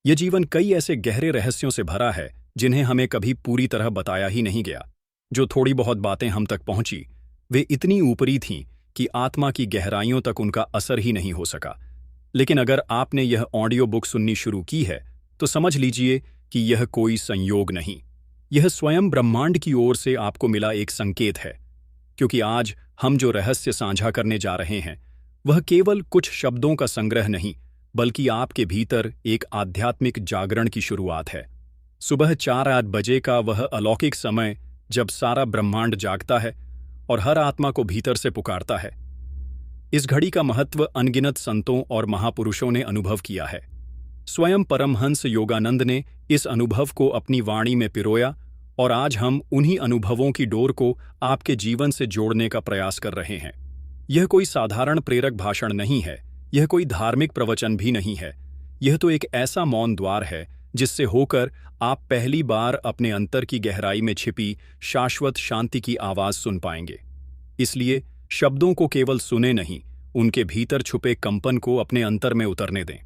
यह जीवन कई ऐसे गहरे रहस्यों से भरा है जिन्हें हमें कभी पूरी तरह बताया ही नहीं गया। जो थोड़ी बहुत बातें हम तक पहुंची, वे इतनी ऊपरी थीं कि आत्मा की गहराइयों तक उनका असर ही नहीं हो सका। लेकिन अगर आपने यह ऑडियो बुक सुननी शुरू की है, तो समझ लीजिए कि यह कोई संयोग नहीं, यह स्वयं ब्रह्मांड की ओर से आपको मिला एक संकेत है। क्योंकि आज हम जो रहस्य साझा करने जा रहे हैं, वह केवल कुछ शब्दों का संग्रह नहीं, बल्कि आपके भीतर एक आध्यात्मिक जागरण की शुरुआत है। सुबह 4-8 बजे का वह अलौकिक समय जब सारा ब्रह्मांड जागता है और हर आत्मा को भीतर से पुकारता है। इस घड़ी का महत्व अनगिनत संतों और महापुरुषों ने अनुभव किया है। स्वयं परमहंस योगानंद ने इस अनुभव को अपनी वाणी में पिरोया और आज हम उन्हीं अनुभवों की डोर को आपके जीवन से जोड़ने का प्रयास कर रहे हैं। यह कोई साधारण प्रेरक भाषण नहीं है, यह कोई धार्मिक प्रवचन भी नहीं है। यह तो एक ऐसा मौन द्वार है जिससे होकर आप पहली बार अपने अंतर की गहराई में छिपी शाश्वत शांति की आवाज सुन पाएंगे। इसलिए शब्दों को केवल सुने नहीं, उनके भीतर छुपे कंपन को अपने अंतर में उतरने दें।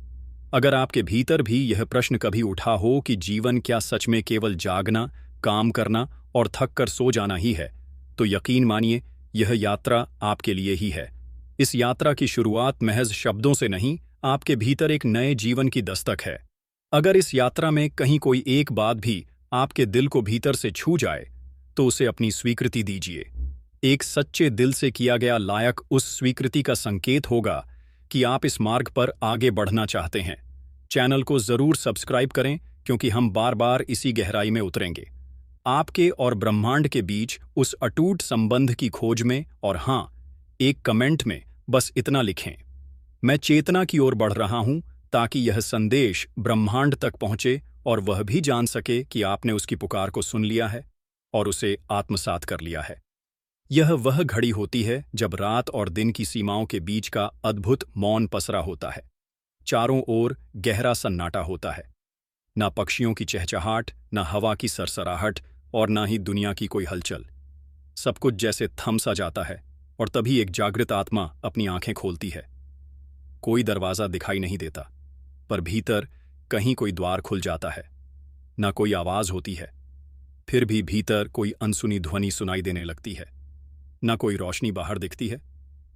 अगर आपके भीतर भी यह प्रश्न कभी उठा हो कि जीवन क्या सच में केवल जागना, काम करना और थक कर सो जाना ही है, तो यकीन मानिए यह यात्रा आपके लिए ही है। इस यात्रा की शुरुआत महज शब्दों से नहीं, आपके भीतर एक नए जीवन की दस्तक है। अगर इस यात्रा में कहीं कोई एक बात भी आपके दिल को भीतर से छू जाए, तो उसे अपनी स्वीकृति दीजिए। एक सच्चे दिल से किया गया लायक उस स्वीकृति का संकेत होगा कि आप इस मार्ग पर आगे बढ़ना चाहते हैं। चैनल को जरूर सब्सक्राइब करें, क्योंकि हम बार बार इसी गहराई में उतरेंगे, आपके और ब्रह्मांड के बीच उस अटूट संबंध की खोज में। और हाँ, एक कमेंट में बस इतना लिखें, मैं चेतना की ओर बढ़ रहा हूं, ताकि यह संदेश ब्रह्मांड तक पहुंचे और वह भी जान सके कि आपने उसकी पुकार को सुन लिया है और उसे आत्मसात कर लिया है। यह वह घड़ी होती है जब रात और दिन की सीमाओं के बीच का अद्भुत मौन पसरा होता है। चारों ओर गहरा सन्नाटा होता है, ना पक्षियों की चहचहाट, ना हवा की सरसराहट और ना ही दुनिया की कोई हलचल। सब कुछ जैसे थम सा जाता है और तभी एक जागृत आत्मा अपनी आंखें खोलती है। कोई दरवाजा दिखाई नहीं देता, पर भीतर कहीं कोई द्वार खुल जाता है। ना कोई आवाज होती है, फिर भी भीतर कोई अनसुनी ध्वनि सुनाई देने लगती है। ना कोई रोशनी बाहर दिखती है,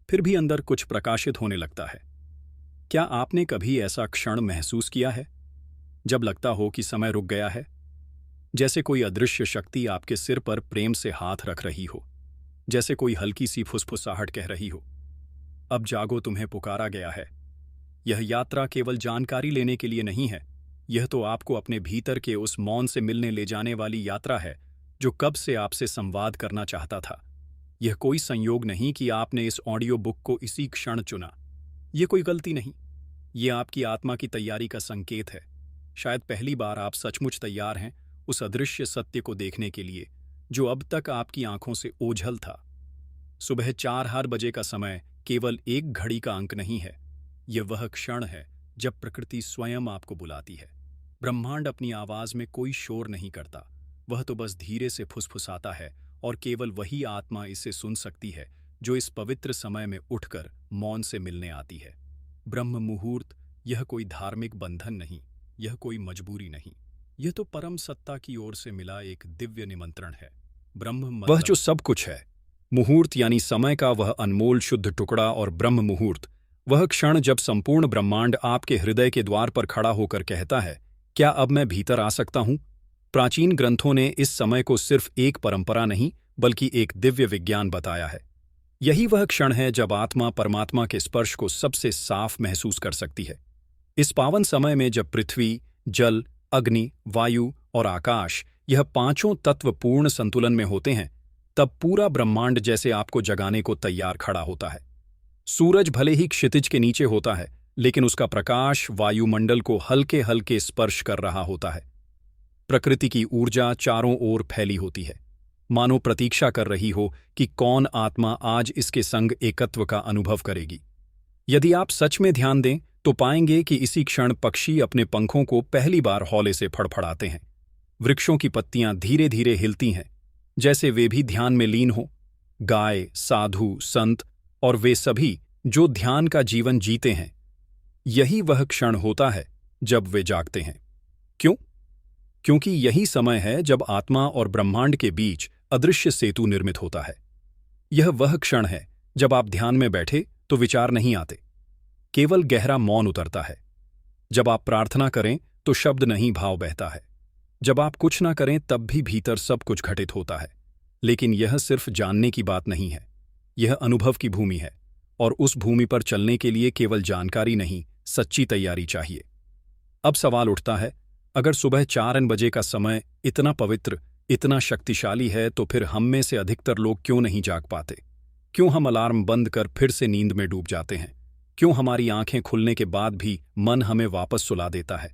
फिर भी अंदर कुछ प्रकाशित होने लगता है। क्या आपने कभी ऐसा क्षण महसूस किया है जब लगता हो कि समय रुक गया है? जैसे कोई अदृश्य शक्ति आपके सिर पर प्रेम से हाथ रख रही हो, जैसे कोई हल्की सी फुसफुसाहट कह रही हो, अब जागो, तुम्हें पुकारा गया है। यह यात्रा केवल जानकारी लेने के लिए नहीं है, यह तो आपको अपने भीतर के उस मौन से मिलने ले जाने वाली यात्रा है जो कब से आपसे संवाद करना चाहता था। यह कोई संयोग नहीं कि आपने इस ऑडियो बुक को इसी क्षण चुना। यह कोई गलती नहीं, यह आपकी आत्मा की तैयारी का संकेत है। शायद पहली बार आप सचमुच तैयार हैं उस अदृश्य सत्य को देखने के लिए जो अब तक आपकी आंखों से ओझल था। सुबह 4 बजे का समय केवल एक घड़ी का अंक नहीं है, यह वह क्षण है जब प्रकृति स्वयं आपको बुलाती है। ब्रह्मांड अपनी आवाज में कोई शोर नहीं करता, वह तो बस धीरे से फुसफुसाता है और केवल वही आत्मा इसे सुन सकती है जो इस पवित्र समय में उठकर मौन से मिलने आती है। ब्रह्म मुहूर्त यह कोई धार्मिक बंधन नहीं, यह कोई मजबूरी नहीं, यह तो परम सत्ता की ओर से मिला एक दिव्य निमंत्रण है। ब्रह्म वह जो सब कुछ है, मुहूर्त यानी समय का वह अनमोल शुद्ध टुकड़ा, और ब्रह्म मुहूर्त वह क्षण जब संपूर्ण ब्रह्मांड आपके हृदय के द्वार पर खड़ा होकर कहता है, क्या अब मैं भीतर आ सकता हूं? प्राचीन ग्रंथों ने इस समय को सिर्फ एक परंपरा नहीं, बल्कि एक दिव्य विज्ञान बताया है। यही वह क्षण है जब आत्मा परमात्मा के स्पर्श को सबसे साफ महसूस कर सकती है। इस पावन समय में जब पृथ्वी, जल, अग्नि, वायु और आकाश, यह पांचों तत्व पूर्ण संतुलन में होते हैं, तब पूरा ब्रह्मांड जैसे आपको जगाने को तैयार खड़ा होता है। सूरज भले ही क्षितिज के नीचे होता है, लेकिन उसका प्रकाश वायुमंडल को हल्के हल्के स्पर्श कर रहा होता है। प्रकृति की ऊर्जा चारों ओर फैली होती है, मानो प्रतीक्षा कर रही हो कि कौन आत्मा आज इसके संग एकत्व का अनुभव करेगी। यदि आप सच में ध्यान दें तो पाएंगे कि इसी क्षण पक्षी अपने पंखों को पहली बार हौले से फड़फड़ाते हैं। वृक्षों की पत्तियां धीरे धीरे हिलती हैं, जैसे वे भी ध्यान में लीन हो। गाय, साधु, संत और वे सभी जो ध्यान का जीवन जीते हैं, यही वह क्षण होता है जब वे जागते हैं। क्यों? क्योंकि यही समय है जब आत्मा और ब्रह्मांड के बीच अदृश्य सेतु निर्मित होता है। यह वह क्षण है जब आप ध्यान में बैठे तो विचार नहीं आते, केवल गहरा मौन उतरता है। जब आप प्रार्थना करें तो शब्द नहीं, भाव बहता है। जब आप कुछ ना करें तब भी भीतर सब कुछ घटित होता है। लेकिन यह सिर्फ जानने की बात नहीं है, यह अनुभव की भूमि है, और उस भूमि पर चलने के लिए केवल जानकारी नहीं, सच्ची तैयारी चाहिए। अब सवाल उठता है, अगर सुबह 4 बजे का समय इतना पवित्र, इतना शक्तिशाली है, तो फिर हम में से अधिकतर लोग क्यों नहीं जाग पाते? क्यों हम अलार्म बंद कर फिर से नींद में डूब जाते हैं? क्यों हमारी आंखें खुलने के बाद भी मन हमें वापस सुला देता है?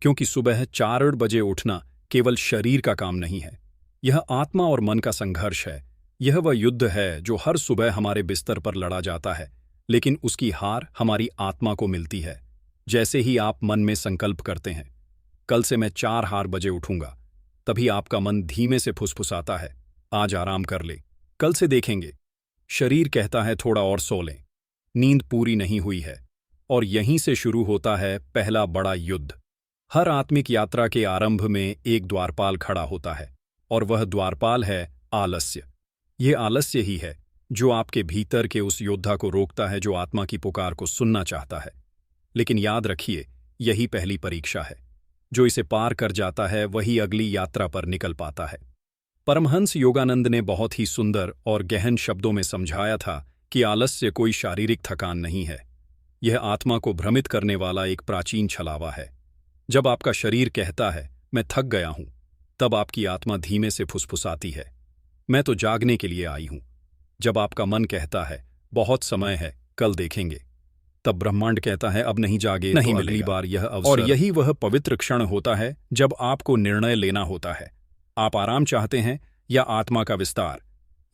क्योंकि सुबह 4 बजे उठना केवल शरीर का काम नहीं है, यह आत्मा और मन का संघर्ष है। यह वह युद्ध है जो हर सुबह हमारे बिस्तर पर लड़ा जाता है, लेकिन उसकी हार हमारी आत्मा को मिलती है। जैसे ही आप मन में संकल्प करते हैं, कल से मैं 4 बजे उठूंगा, तभी आपका मन धीमे से फुसफुसाता है, आज आराम कर ले, कल से देखेंगे। शरीर कहता है थोड़ा और सो लें, नींद पूरी नहीं हुई है। और यहीं से शुरू होता है पहला बड़ा युद्ध। हर आत्मिक यात्रा के आरंभ में एक द्वारपाल खड़ा होता है, और वह द्वारपाल है आलस्य। यह आलस्य ही है जो आपके भीतर के उस योद्धा को रोकता है जो आत्मा की पुकार को सुनना चाहता है। लेकिन याद रखिए, यही पहली परीक्षा है। जो इसे पार कर जाता है वही अगली यात्रा पर निकल पाता है। परमहंस योगानंद ने बहुत ही सुंदर और गहन शब्दों में समझाया था कि आलस्य कोई शारीरिक थकान नहीं है, यह आत्मा को भ्रमित करने वाला एक प्राचीन छलावा है। जब आपका शरीर कहता है मैं थक गया हूं, तब आपकी आत्मा धीमे से फुसफुसाती है, मैं तो जागने के लिए आई हूं। जब आपका मन कहता है बहुत समय है, कल देखेंगे, तब ब्रह्मांड कहता है अब नहीं जागे नहीं तो अगली बार यह अवसर। और यही वह पवित्र क्षण होता है जब आपको निर्णय लेना होता है, आप आराम चाहते हैं या आत्मा का विस्तार।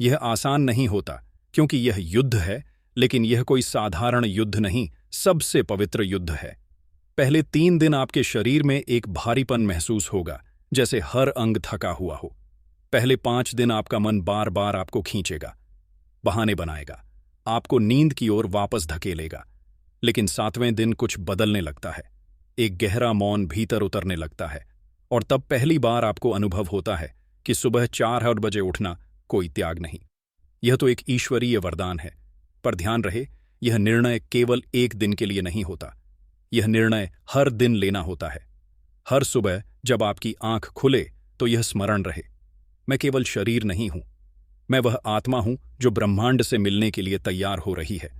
यह आसान नहीं होता क्योंकि यह युद्ध है, लेकिन यह कोई साधारण युद्ध नहीं, सबसे पवित्र युद्ध है। पहले 3 दिन आपके शरीर में एक भारीपन महसूस होगा, जैसे हर अंग थका हुआ हो। पहले 5 दिन आपका मन बार बार आपको खींचेगा, बहाने बनाएगा, आपको नींद की ओर वापस धकेलेगा। लेकिन 7वें दिन कुछ बदलने लगता है, एक गहरा मौन भीतर उतरने लगता है, और तब पहली बार आपको अनुभव होता है कि सुबह 4 बजे उठना कोई त्याग नहीं, यह तो एक ईश्वरीय वरदान है। पर ध्यान रहे, यह निर्णय केवल एक दिन के लिए नहीं होता, यह निर्णय हर दिन लेना होता है। हर सुबह जब आपकी आंख खुले तो यह स्मरण रहे, मैं केवल शरीर नहीं हूं, मैं वह आत्मा हूं जो ब्रह्मांड से मिलने के लिए तैयार हो रही है।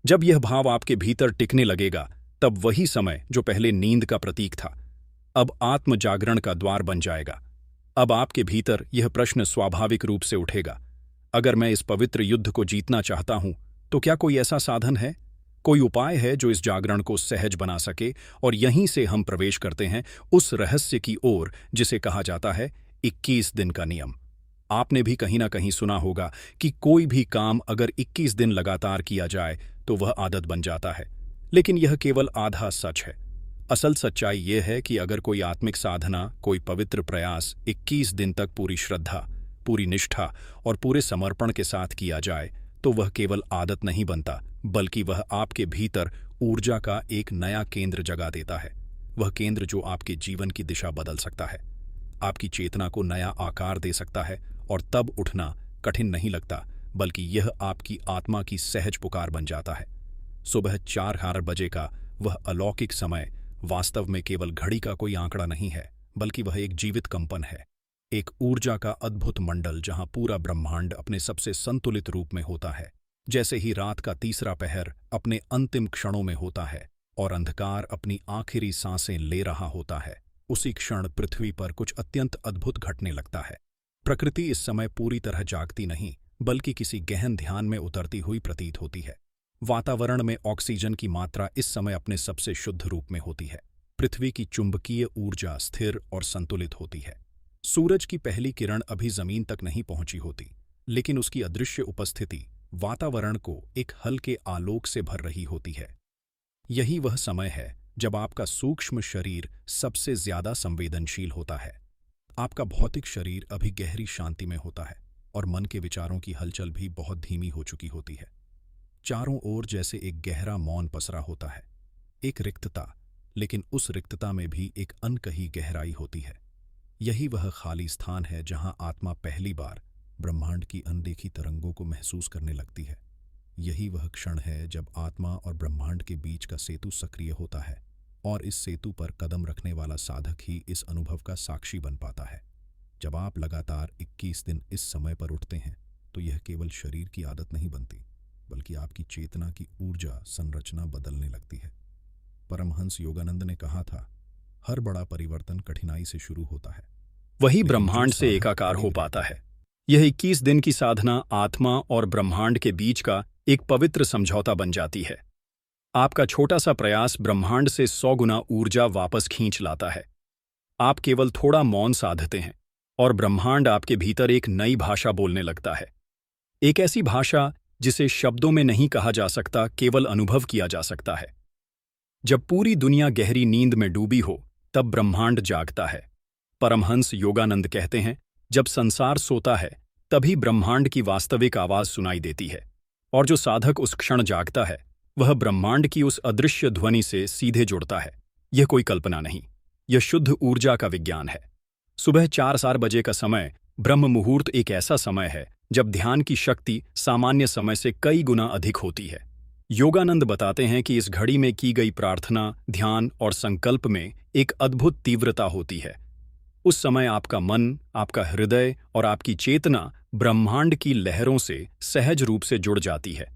जब यह भाव आपके भीतर टिकने लगेगा, तब वही समय जो पहले नींद का प्रतीक था, अब आत्म जागरण का द्वार बन जाएगा। अब आपके भीतर यह प्रश्न स्वाभाविक रूप से उठेगा, अगर मैं इस पवित्र युद्ध को जीतना चाहता हूं, तो क्या कोई ऐसा साधन है, कोई उपाय है जो इस जागरण को सहज बना सके? और यहीं से हम प्रवेश करते हैं उस रहस्य की ओर जिसे कहा जाता है 21 दिन का नियम। आपने भी कहीं ना कहीं सुना होगा कि कोई भी काम अगर 21 दिन लगातार किया जाए तो वह आदत बन जाता है, लेकिन यह केवल आधा सच है। असल सच्चाई यह है कि अगर कोई आत्मिक साधना, कोई पवित्र प्रयास 21 दिन तक पूरी श्रद्धा, पूरी निष्ठा और पूरे समर्पण के साथ किया जाए, तो वह केवल आदत नहीं बनता, बल्कि वह आपके भीतर ऊर्जा का एक नया केंद्र जगा देता है। वह केंद्र जो आपके जीवन की दिशा बदल सकता है, आपकी चेतना को नया आकार दे सकता है, और तब उठना कठिन नहीं लगता, बल्कि यह आपकी आत्मा की सहज पुकार बन जाता है। सुबह 4 बजे का वह अलौकिक समय वास्तव में केवल घड़ी का कोई आंकड़ा नहीं है, बल्कि वह एक जीवित कंपन है, एक ऊर्जा का अद्भुत मंडल जहां पूरा ब्रह्मांड अपने सबसे संतुलित रूप में होता है। जैसे ही रात का तीसरा पहर अपने अंतिम क्षणों में होता है और अंधकार अपनी आखिरी सांसें ले रहा होता है, उसी क्षण पृथ्वी पर कुछ अत्यंत अद्भुत घटने लगता है। प्रकृति इस समय पूरी तरह जागती नहीं, बल्कि किसी गहन ध्यान में उतरती हुई प्रतीत होती है। वातावरण में ऑक्सीजन की मात्रा इस समय अपने सबसे शुद्ध रूप में होती है। पृथ्वी की चुंबकीय ऊर्जा स्थिर और संतुलित होती है। सूरज की पहली किरण अभी जमीन तक नहीं पहुंची होती, लेकिन उसकी अदृश्य उपस्थिति वातावरण को एक हल्के आलोक से भर रही होती है। यही वह समय है जब आपका सूक्ष्म शरीर सबसे ज्यादा संवेदनशील होता है। आपका भौतिक शरीर अभी गहरी शांति में होता है, और मन के विचारों की हलचल भी बहुत धीमी हो चुकी होती है। चारों ओर जैसे एक गहरा मौन पसरा होता है, एक रिक्तता लेकिन उस रिक्तता में भी एक अनकही गहराई होती है। यही वह खाली स्थान है जहां आत्मा पहली बार ब्रह्मांड की अनदेखी तरंगों को महसूस करने लगती है। यही वह क्षण है जब आत्मा और ब्रह्मांड के बीच का सेतु सक्रिय होता है, और इस सेतु पर कदम रखने वाला साधक ही इस अनुभव का साक्षी बन पाता है। जब आप लगातार 21 दिन इस समय पर उठते हैं, तो यह केवल शरीर की आदत नहीं बनती, बल्कि आपकी चेतना की ऊर्जा संरचना बदलने लगती है। परमहंस योगानंद ने कहा था, हर बड़ा परिवर्तन कठिनाई से शुरू होता है, वही लेकिन जो ब्रह्मांड से साधक एकाकार अड़िग हो रहता पाता है। यह 21 दिन की साधना आत्मा और ब्रह्मांड के बीच का एक पवित्र समझौता बन जाती है। आपका छोटा सा प्रयास ब्रह्मांड से 100 गुना ऊर्जा वापस खींच लाता है। आप केवल थोड़ा मौन साधते हैं और ब्रह्मांड आपके भीतर एक नई भाषा बोलने लगता है। एक ऐसी भाषा जिसे शब्दों में नहीं कहा जा सकता, केवल अनुभव किया जा सकता है। जब पूरी दुनिया गहरी नींद में डूबी हो, तब ब्रह्मांड जागता है। परमहंस योगानंद कहते हैं, जब संसार सोता है, तभी ब्रह्मांड की वास्तविक आवाज सुनाई देती है, और जो साधक उस क्षण जागता है, वह ब्रह्मांड की उस अदृश्य ध्वनि से सीधे जुड़ता है। यह कोई कल्पना नहीं, यह शुद्ध ऊर्जा का विज्ञान है। सुबह 4-4 बजे का समय ब्रह्म मुहूर्त एक ऐसा समय है जब ध्यान की शक्ति सामान्य समय से कई गुना अधिक होती है। योगानंद बताते हैं कि इस घड़ी में की गई प्रार्थना, ध्यान और संकल्प में एक अद्भुत तीव्रता होती है। उस समय आपका मन, आपका हृदय और आपकी चेतना ब्रह्मांड की लहरों से सहज रूप से जुड़ जाती है।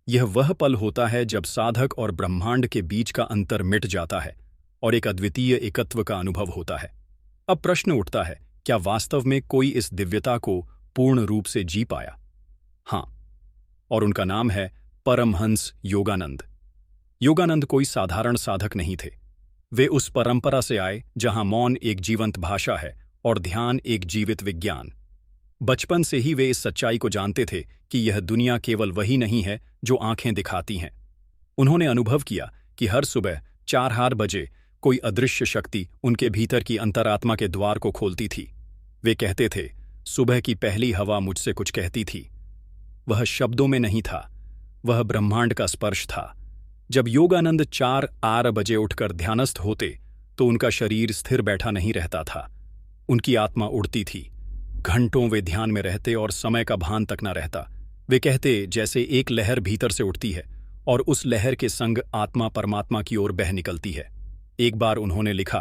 यह वह पल होता है जब साधक और ब्रह्मांड के बीच का अंतर मिट जाता है और एक अद्वितीय एकत्व का अनुभव होता है। अब प्रश्न उठता है, क्या वास्तव में कोई इस दिव्यता को पूर्ण रूप से जी पाया? हाँ, और उनका नाम है परमहंस योगानंद। योगानंद कोई साधारण साधक नहीं थे। वे उस परंपरा से आए जहां मौन एक जीवंत भाषा है और ध्यान एक जीवित विज्ञान। बचपन से ही वे इस सच्चाई को जानते थे कि यह दुनिया केवल वही नहीं है जो आंखें दिखाती हैं। उन्होंने अनुभव किया कि हर सुबह 4 बजे कोई अदृश्य शक्ति उनके भीतर की अंतरात्मा के द्वार को खोलती थी। वे कहते थे, सुबह की पहली हवा मुझसे कुछ कहती थी। वह शब्दों में नहीं था, वह ब्रह्मांड का स्पर्श था। जब योगानंद 4 बजे उठकर ध्यानस्थ होते, तो उनका शरीर स्थिर बैठा नहीं रहता था। उनकी आत्मा उड़ती थी। घंटों वे ध्यान में रहते और समय का भान तक न रहता। वे कहते, जैसे एक लहर भीतर से उठती है और उस लहर के संग आत्मा परमात्मा की ओर बह निकलती है। एक बार उन्होंने लिखा,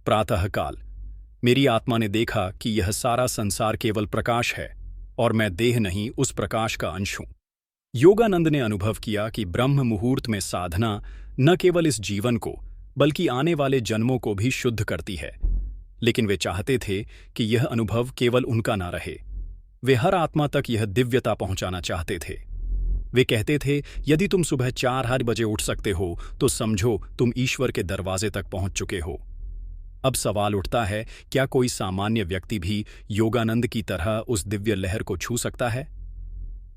प्रातःकाल मेरी आत्मा ने देखा कि यह सारा संसार केवल प्रकाश है और मैं देह नहीं, उस प्रकाश का अंश हूं। योगानंद ने अनुभव किया कि ब्रह्म मुहूर्त में साधना न केवल इस जीवन को, बल्कि आने वाले जन्मों को भी शुद्ध करती है। लेकिन वे चाहते थे कि यह अनुभव केवल उनका ना रहे। वे हर आत्मा तक यह दिव्यता पहुंचाना चाहते थे। वे कहते थे, यदि तुम सुबह 4 बजे उठ सकते हो, तो समझो तुम ईश्वर के दरवाजे तक पहुंच चुके हो। अब सवाल उठता है, क्या कोई सामान्य व्यक्ति भी योगानंद की तरह उस दिव्य लहर को छू सकता है?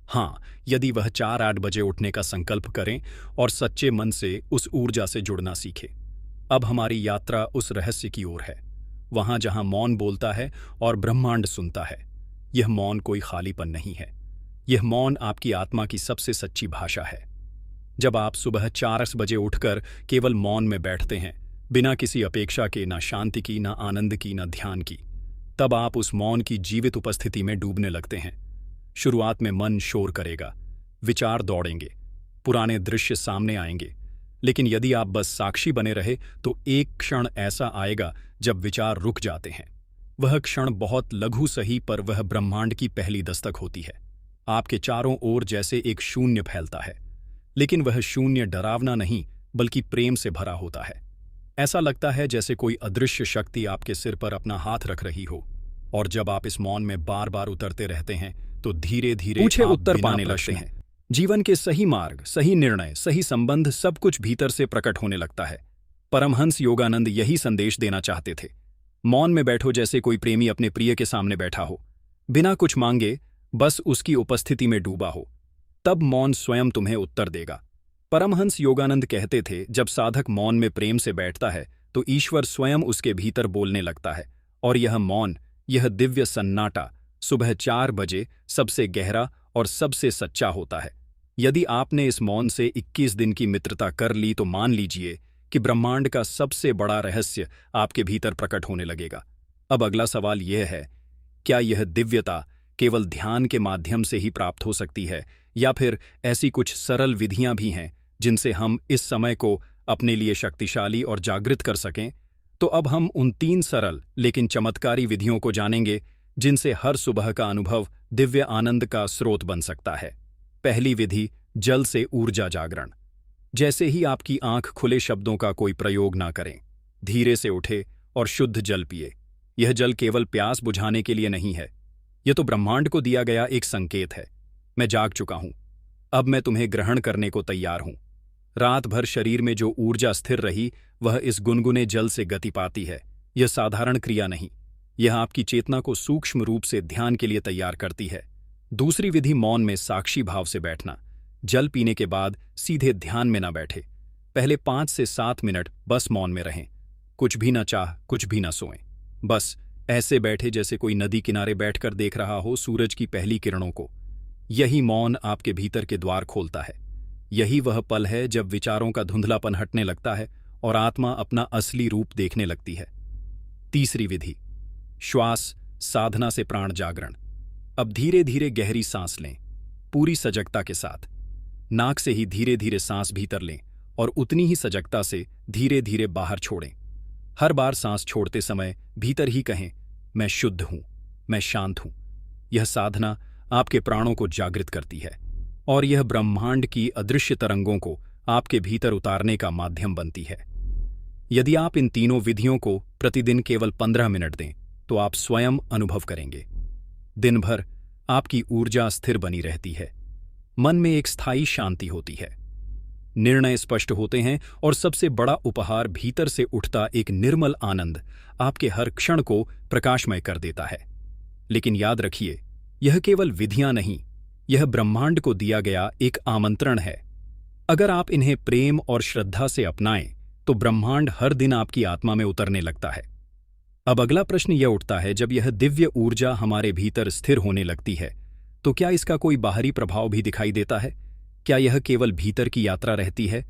हाँ, यदि वह 4-8 बजे उठने का संकल्प करें और सच्चे मन से उस ऊर्जा से जुड़ना सीखे। अब हमारी यात्रा उस रहस्य की ओर है, वहां जहां मौन बोलता है और ब्रह्मांड सुनता है। यह मौन कोई खालीपन नहीं है, यह मौन आपकी आत्मा की सबसे सच्ची भाषा है। जब आप सुबह 4 बजे उठकर केवल मौन में बैठते हैं, बिना किसी अपेक्षा के, ना शांति की, ना आनंद की, ना ध्यान की, तब आप उस मौन की जीवित उपस्थिति में डूबने लगते हैं। शुरुआत में मन शोर करेगा, विचार दौड़ेंगे, पुराने दृश्य सामने आएंगे, लेकिन यदि आप बस साक्षी बने रहे, तो एक क्षण ऐसा आएगा जब विचार रुक जाते हैं। वह क्षण बहुत लघु सही, पर वह ब्रह्मांड की पहली दस्तक होती है। आपके चारों ओर जैसे एक शून्य फैलता है, लेकिन वह शून्य डरावना नहीं, बल्कि प्रेम से भरा होता है। ऐसा लगता है जैसे कोई अदृश्य शक्ति आपके सिर पर अपना हाथ रख रही हो, और जब आप इस मौन में बार बार उतरते रहते हैं, तो धीरे धीरे पूछे उत्तर पाने लगते हैं। जीवन के सही मार्ग, सही निर्णय, सही संबंध, सब कुछ भीतर से प्रकट होने लगता है। परमहंस योगानंद यही संदेश देना चाहते थे। मौन में बैठो जैसे कोई प्रेमी अपने प्रिय के सामने बैठा हो, बिना कुछ मांगे, बस उसकी उपस्थिति में डूबा हो। तब मौन स्वयं तुम्हें उत्तर देगा। परमहंस योगानंद कहते थे, जब साधक मौन में प्रेम से बैठता है, तो ईश्वर स्वयं उसके भीतर बोलने लगता है, और यह मौन, यह दिव्य सन्नाटा सुबह 4 बजे सबसे गहरा और सबसे सच्चा होता है। यदि आपने इस मौन से 21 दिन की मित्रता कर ली, तो मान लीजिए कि ब्रह्मांड का सबसे बड़ा रहस्य आपके भीतर प्रकट होने लगेगा। अब अगला सवाल यह है, क्या यह दिव्यता केवल ध्यान के माध्यम से ही प्राप्त हो सकती है, या फिर ऐसी कुछ सरल विधियां भी हैं जिनसे हम इस समय को अपने लिए शक्तिशाली और जागृत कर सकें? तो अब हम उन 3 सरल लेकिन चमत्कारी विधियों को जानेंगे जिनसे हर सुबह का अनुभव दिव्य आनंद का स्रोत बन सकता है। पहली विधि, जल से ऊर्जा जागरण। जैसे ही आपकी आंख खुले, शब्दों का कोई प्रयोग ना करें, धीरे से उठे और शुद्ध जल पिए। यह जल केवल प्यास बुझाने के लिए नहीं है, यह तो ब्रह्मांड को दिया गया एक संकेत है। मैं जाग चुका हूं, अब मैं तुम्हें ग्रहण करने को तैयार हूं। रात भर शरीर में जो ऊर्जा स्थिर रही, वह इस गुनगुने जल से गति पाती है। यह साधारण क्रिया नहीं, यह आपकी चेतना को सूक्ष्म रूप से ध्यान के लिए तैयार करती है। दूसरी विधि, मौन में साक्षी भाव से बैठना। जल पीने के बाद सीधे ध्यान में ना बैठे, पहले 5 से 7 मिनट बस मौन में रहें। कुछ भी ना चाह, कुछ भी ना सोएं, बस ऐसे बैठे जैसे कोई नदी किनारे बैठकर देख रहा हो सूरज की पहली किरणों को। यही मौन आपके भीतर के द्वार खोलता है। यही वह पल है जब विचारों का धुंधलापन हटने लगता है और आत्मा अपना असली रूप देखने लगती है। तीसरी विधि, श्वास साधना से प्राण जागरण। अब धीरे धीरे गहरी सांस लें, पूरी सजगता के साथ। नाक से ही धीरे धीरे सांस भीतर लें और उतनी ही सजगता से धीरे धीरे बाहर छोड़ें। हर बार सांस छोड़ते समय भीतर ही कहें, मैं शुद्ध हूं, मैं शांत हूं। यह साधना आपके प्राणों को जागृत करती है और यह ब्रह्मांड की अदृश्य तरंगों को आपके भीतर उतारने का माध्यम बनती है। यदि आप इन तीनों विधियों को प्रतिदिन केवल 15 मिनट दें, तो आप स्वयं अनुभव करेंगे, दिन भर आपकी ऊर्जा स्थिर बनी रहती है, मन में एक स्थायी शांति होती है, निर्णय स्पष्ट होते हैं और सबसे बड़ा उपहार, भीतर से उठता एक निर्मल आनंद आपके हर क्षण को प्रकाशमय कर देता है। लेकिन याद रखिए, यह केवल विधियां नहीं, यह ब्रह्मांड को दिया गया एक आमंत्रण है। अगर आप इन्हें प्रेम और श्रद्धा से अपनाएं, तो ब्रह्मांड हर दिन आपकी आत्मा में उतरने लगता है। अब अगला प्रश्न यह उठता है, जब यह दिव्य ऊर्जा हमारे भीतर स्थिर होने लगती है, तो क्या इसका कोई बाहरी प्रभाव भी दिखाई देता है? क्या यह केवल भीतर की यात्रा रहती है,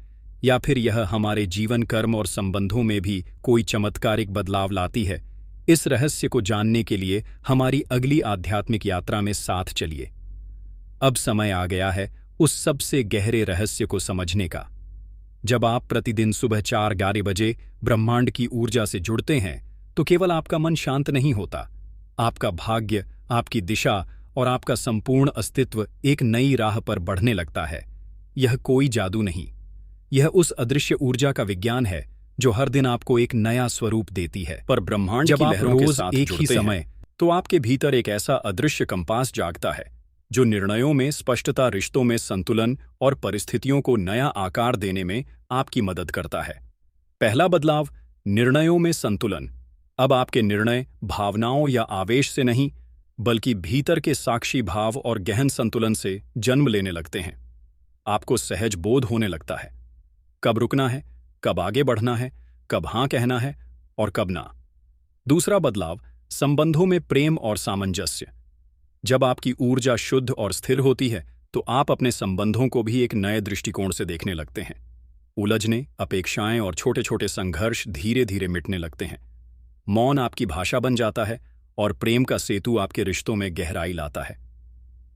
या फिर यह हमारे जीवन, कर्म और संबंधों में भी कोई चमत्कारिक बदलाव लाती है? इस रहस्य को जानने के लिए हमारी अगली आध्यात्मिक यात्रा में साथ चलिए। अब समय आ गया है उस सबसे गहरे रहस्य को समझने का। जब आप प्रतिदिन सुबह 4-11 बजे ब्रह्मांड की ऊर्जा से जुड़ते हैं, तो केवल आपका मन शांत नहीं होता, आपका भाग्य, आपकी दिशा और आपका संपूर्ण अस्तित्व एक नई राह पर बढ़ने लगता है। यह कोई जादू नहीं, यह उस अदृश्य ऊर्जा का विज्ञान है जो हर दिन आपको एक नया स्वरूप देती है। पर ब्रह्मांड की लहरों के साथ एक ही समय, तो आपके भीतर एक ऐसा अदृश्य कंपास जागता है जो निर्णयों में स्पष्टता, रिश्तों में संतुलन और परिस्थितियों को नया आकार देने में आपकी मदद करता है। पहला बदलाव, निर्णयों में संतुलन। अब आपके निर्णय भावनाओं या आवेश से नहीं, बल्कि भीतर के साक्षी भाव और गहन संतुलन से जन्म लेने लगते हैं। आपको सहज बोध होने लगता है, कब रुकना है, कब आगे बढ़ना है, कब हां कहना है और कब ना। दूसरा बदलाव, संबंधों में प्रेम और सामंजस्य। जब आपकी ऊर्जा शुद्ध और स्थिर होती है, तो आप अपने संबंधों को भी एक नए दृष्टिकोण से देखने लगते हैं। उलझने, अपेक्षाएं और छोटे छोटे संघर्ष धीरे धीरे मिटने लगते हैं। मौन आपकी भाषा बन जाता है और प्रेम का सेतु आपके रिश्तों में गहराई लाता है।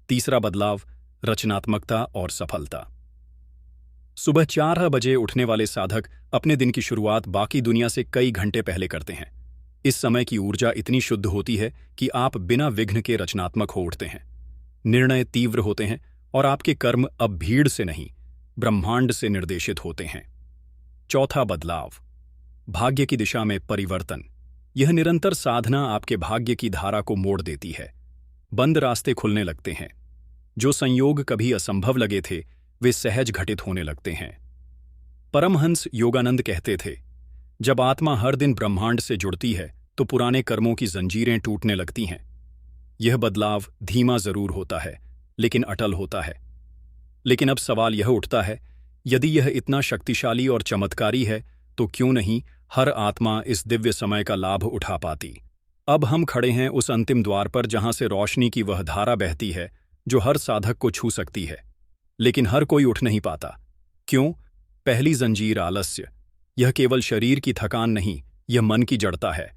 तीसरा बदलाव, रचनात्मकता और सफलता। सुबह 4 बजे उठने वाले साधक अपने दिन की शुरुआत बाकी दुनिया से कई घंटे पहले करते हैं। इस समय की ऊर्जा इतनी शुद्ध होती है कि आप बिना विघ्न के रचनात्मक हो उठते हैं। निर्णय तीव्र होते हैं और आपके कर्म अब भीड़ से नहीं, ब्रह्मांड से निर्देशित होते हैं। चौथा बदलाव, भाग्य की दिशा में परिवर्तन। यह निरंतर साधना आपके भाग्य की धारा को मोड़ देती है। बंद रास्ते खुलने लगते हैं। जो संयोग कभी असंभव लगे थे, वे सहज घटित होने लगते हैं। परमहंस योगानंद कहते थे, जब आत्मा हर दिन ब्रह्मांड से जुड़ती है, तो पुराने कर्मों की जंजीरें टूटने लगती हैं। यह बदलाव धीमा जरूर होता है, लेकिन अटल होता है। लेकिन अब सवाल यह उठता है, यदि यह इतना शक्तिशाली और चमत्कारी है, तो क्यों नहीं हर आत्मा इस दिव्य समय का लाभ उठा पाती? अब हम खड़े हैं उस अंतिम द्वार पर, जहां से रोशनी की वह धारा बहती है जो हर साधक को छू सकती है। लेकिन हर कोई उठ नहीं पाता। क्यों? पहली जंजीर, आलस्य। यह केवल शरीर की थकान नहीं, यह मन की जड़ता है।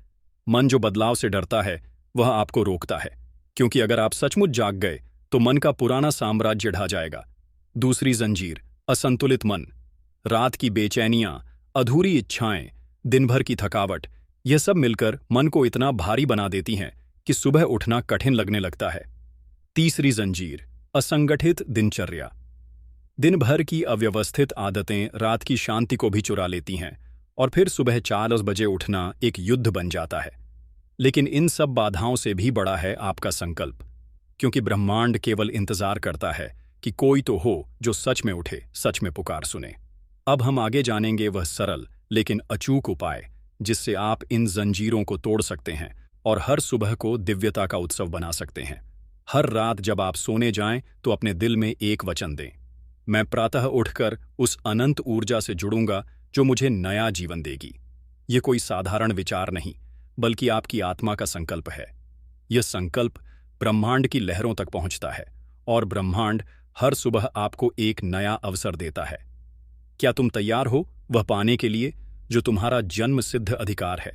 मन जो बदलाव से डरता है वह आपको रोकता है, क्योंकि अगर आप सचमुच जाग गए तो मन का पुराना साम्राज्य ढह जाएगा। दूसरी जंजीर, असंतुलित मन। रात की बेचैनियां, अधूरी इच्छाएं, दिन भर की थकावट, यह सब मिलकर मन को इतना भारी बना देती हैं कि सुबह उठना कठिन लगने लगता है। तीसरी जंजीर, असंगठित दिनचर्या। दिन भर की अव्यवस्थित आदतें रात की शांति को भी चुरा लेती हैं और फिर सुबह 4 बजे उठना एक युद्ध बन जाता है। लेकिन इन सब बाधाओं से भी बड़ा है आपका संकल्प, क्योंकि ब्रह्मांड केवल इंतजार करता है कि कोई तो हो जो सच में उठे, सच में पुकार सुने। अब हम आगे जानेंगे वह सरल लेकिन अचूक उपाय जिससे आप इन जंजीरों को तोड़ सकते हैं और हर सुबह को दिव्यता का उत्सव बना सकते हैं। हर रात जब आप सोने जाएं तो अपने दिल में एक वचन दें, मैं प्रातः उठकर उस अनंत ऊर्जा से जुड़ूंगा जो मुझे नया जीवन देगी। ये कोई साधारण विचार नहीं, बल्कि आपकी आत्मा का संकल्प है। यह संकल्प ब्रह्मांड की लहरों तक पहुंचता है और ब्रह्मांड हर सुबह आपको एक नया अवसर देता है। क्या तुम तैयार हो वह पाने के लिए जो तुम्हारा जन्म सिद्ध अधिकार है?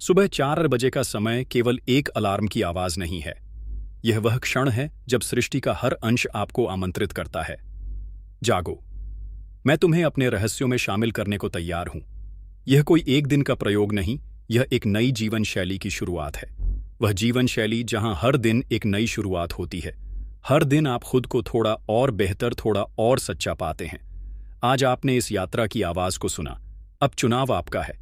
सुबह 4 बजे का समय केवल एक अलार्म की आवाज नहीं है, यह वह क्षण है जब सृष्टि का हर अंश आपको आमंत्रित करता है। जागो, मैं तुम्हें अपने रहस्यों में शामिल करने को तैयार हूं। यह कोई एक दिन का प्रयोग नहीं, यह एक नई जीवन शैली की शुरुआत है। वह जीवन शैली जहां हर दिन एक नई शुरुआत होती है। हर दिन आप खुद को थोड़ा और बेहतर, थोड़ा और सच्चा पाते हैं। आज आपने इस यात्रा की आवाज को सुना, अब चुनाव आपका है।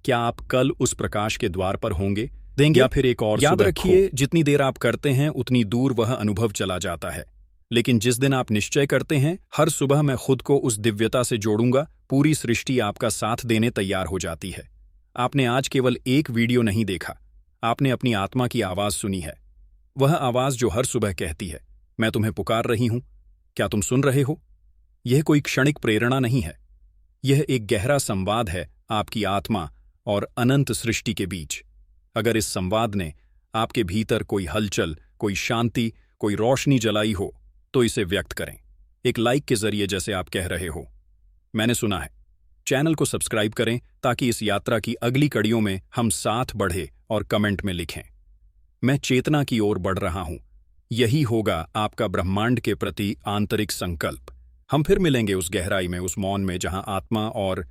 क्या आप कल उस प्रकाश के द्वार पर होंगे देंगे या फिर एक और याद सुबह रखिए, जितनी देर आप करते हैं उतनी दूर वह अनुभव चला जाता है। लेकिन जिस दिन आप निश्चय करते हैं हर सुबह मैं खुद को उस दिव्यता से जोड़ूंगा, पूरी सृष्टि आपका साथ देने तैयार हो जाती है। आपने आज केवल एक वीडियो नहीं देखा, आपने अपनी आत्मा की आवाज सुनी है। वह आवाज जो हर सुबह कहती है, मैं तुम्हें पुकार रही हूं। क्या तुम सुन रहे हो? यह कोई क्षणिक प्रेरणा नहीं है, यह एक गहरा संवाद है आपकी आत्मा और अनंत सृष्टि के बीच। अगर इस संवाद ने आपके भीतर कोई हलचल, कोई शांति, कोई रोशनी जलाई हो तो इसे व्यक्त करें, एक लाइक के जरिए, जैसे आप कह रहे हो मैंने सुना है। चैनल को सब्सक्राइब करें ताकि इस यात्रा की अगली कड़ियों में हम साथ बढ़े और कमेंट में लिखें, मैं चेतना की ओर बढ़ रहा हूं। यही होगा आपका ब्रह्मांड के प्रति आंतरिक संकल्प। हम फिर मिलेंगे उस गहराई में, उस मौन में जहां आत्मा और